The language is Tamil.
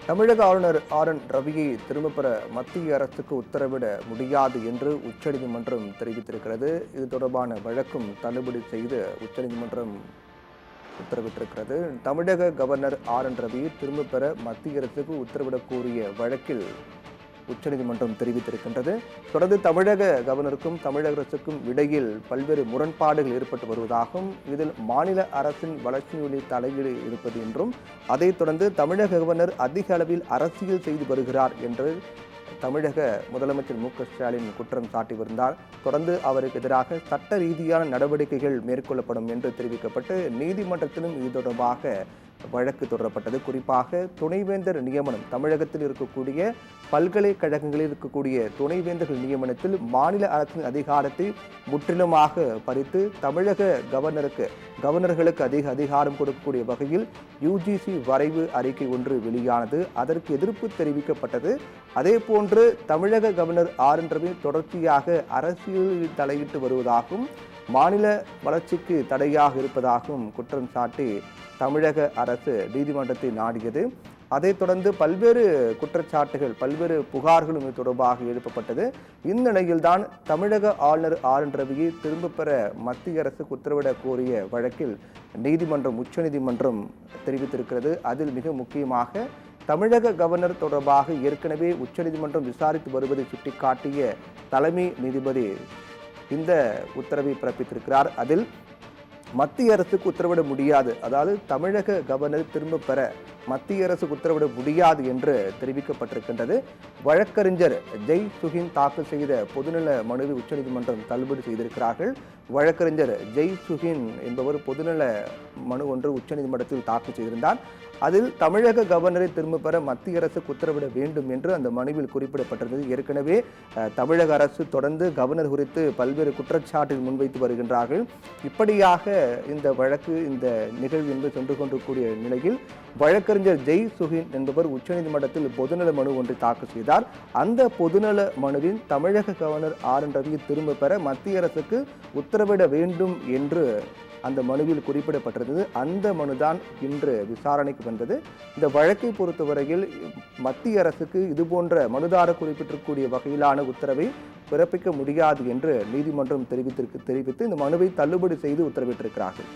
தமிழக ஆளுநர் ரவியை திரும்பப் பெற மத்திய அரசுக்கு உத்தரவிட முடியாது என்று உச்சநீதிமன்றம் தெரிவித்திருக்கிறது. இது தொடர்பான வழக்கும் தள்ளுபடி செய்து உச்சநீதிமன்றம் உத்தரவிட்டிருக்கிறது. தமிழக கவர்னர் ரவியை திரும்பப் பெற மத்திய அரசுக்கு உத்தரவிடக் கோரிய வழக்கில் உச்சநீதிமன்றம் தெரிவித்திருக்கின்றது. தொடர்ந்து தமிழக கவர்னருக்கும் தமிழக அரசுக்கும் இடையில் பல்வேறு முரண்பாடுகள் ஏற்பட்டு வருவதாகவும், இதில் மாநில அரசின் வளர்ச்சியில் தலையீடு இருப்பது என்றும், அதைத் தொடர்ந்து தமிழக கவர்னர் அதிக அளவில் அரசியல் செய்து வருகிறார் என்று தமிழக முதலமைச்சர் மு.க.ஸ்டாலின் குற்றம் சாட்டி வருந்தார். தொடர்ந்து அவருக்கு எதிராக சட்ட ரீதியான நடவடிக்கைகள் மேற்கொள்ளப்படும் என்று தெரிவிக்கப்பட்டு நீதிமன்றத்திலும் இது தொடர்பாக வழக்கு தொடரப்பட்டது. குறிப்பாக துணைவேந்தர் நியமனம், தமிழகத்தில் இருக்கக்கூடிய பல்கலைக்கழகங்களில் இருக்கக்கூடிய துணைவேந்தர்கள் நியமனத்தில் மாநில அரசின் அதிகாரத்தை முற்றிலுமாக பறித்து தமிழக கவர்னர்களுக்கு அதிக அதிகாரம் கொடுக்கக்கூடிய வகையில் யுஜிசி வரைவு அறிக்கை ஒன்று வெளியானது. அதற்கு எதிர்ப்பு தெரிவிக்கப்பட்டது. அதே போன்று தமிழக கவர்னர் ரவி தொடர்ச்சியாக அரசியலில் தலையிட்டு வருவதாகவும், மாநில வளர்ச்சிக்கு தடையாக இருப்பதாகவும் குற்றம் சாட்டி தமிழக அரசு நீதிமன்றத்தை நாடியது. அதைத் தொடர்ந்து பல்வேறு குற்றச்சாட்டுகள், பல்வேறு புகார்களும் இது தொடர்பாக எழுப்பப்பட்டது. இந்நிலையில்தான் தமிழக ஆளுநர் ரவியை திரும்பப் பெற மத்திய அரசுக்கு உத்தரவிட கோரிய வழக்கில் உச்சநீதிமன்றம் தெரிவித்திருக்கிறது. அதில் மிக முக்கியமாக தமிழக கவர்னர் தொடர்பாக ஏற்கனவே உச்சநீதிமன்றம் விசாரித்து வருவதை சுட்டிக்காட்டிய தலைமை நீதிபதி இந்த உத்தரவை பிறப்பித்திருக்கிறார். அதில் மத்திய அரசுக்கு உத்தரவிட முடியாது, அதாவது தமிழக கவர்னர் திரும்ப பெற மத்திய அரசுக்கு உத்தரவிட முடியாது என்று தெரிவிக்கப்பட்டிருக்கின்றது. வழக்கறிஞர் ஜெய் சுகின் தாக்கல் செய்த பொதுநல மனுவை உச்சநீதிமன்றம் தள்ளுபடி செய்திருக்கிறார்கள். வழக்கறிஞர் ஜெய் சுகின் என்பவர் பொதுநல மனு ஒன்று உச்சநீதிமன்றத்தில் தாக்கல் செய்திருந்தார். அதில் தமிழக கவர்னரை திரும்ப பெற மத்திய அரசுக்கு உத்தரவிட வேண்டும் என்று அந்த மனுவில் குறிப்பிடப்பட்டிருந்தது. ஏற்கனவே தமிழக அரசு தொடர்ந்து கவர்னர் குறித்து பல்வேறு குற்றச்சாட்டுகள் முன்வைத்து வருகின்றார்கள். இப்படியாக இந்த வழக்கு, இந்த நிகழ்வு என்பது சென்று கொண்டிருக்கூடிய நிலையில் வழக்கறிஞர் ஜெய் சுகின் என்பவர் உச்சநீதிமன்றத்தில் பொதுநல மனு ஒன்றை தாக்கல் செய்தார். அந்த பொதுநல மனுவில் தமிழக கவர்னர் ரவியை திரும்ப பெற மத்திய அரசுக்கு உத்தரவிட வேண்டும் என்று அந்த மனுவில் குறிப்பிடப்பட்டிருந்தது. அந்த மனுதான் இன்று விசாரணைக்கு வந்தது. இந்த வழக்கை பொறுத்தவரையில் மத்திய அரசுக்கு இதுபோன்ற மனுதாரர் குறிப்பிட்டிருக்கக்கூடிய வகையிலான உத்தரவை பிறப்பிக்க முடியாது என்று நீதிமன்றம் தெரிவித்து இந்த மனுவை தள்ளுபடி செய்து உத்தரவிட்டிருக்கிறார்கள்.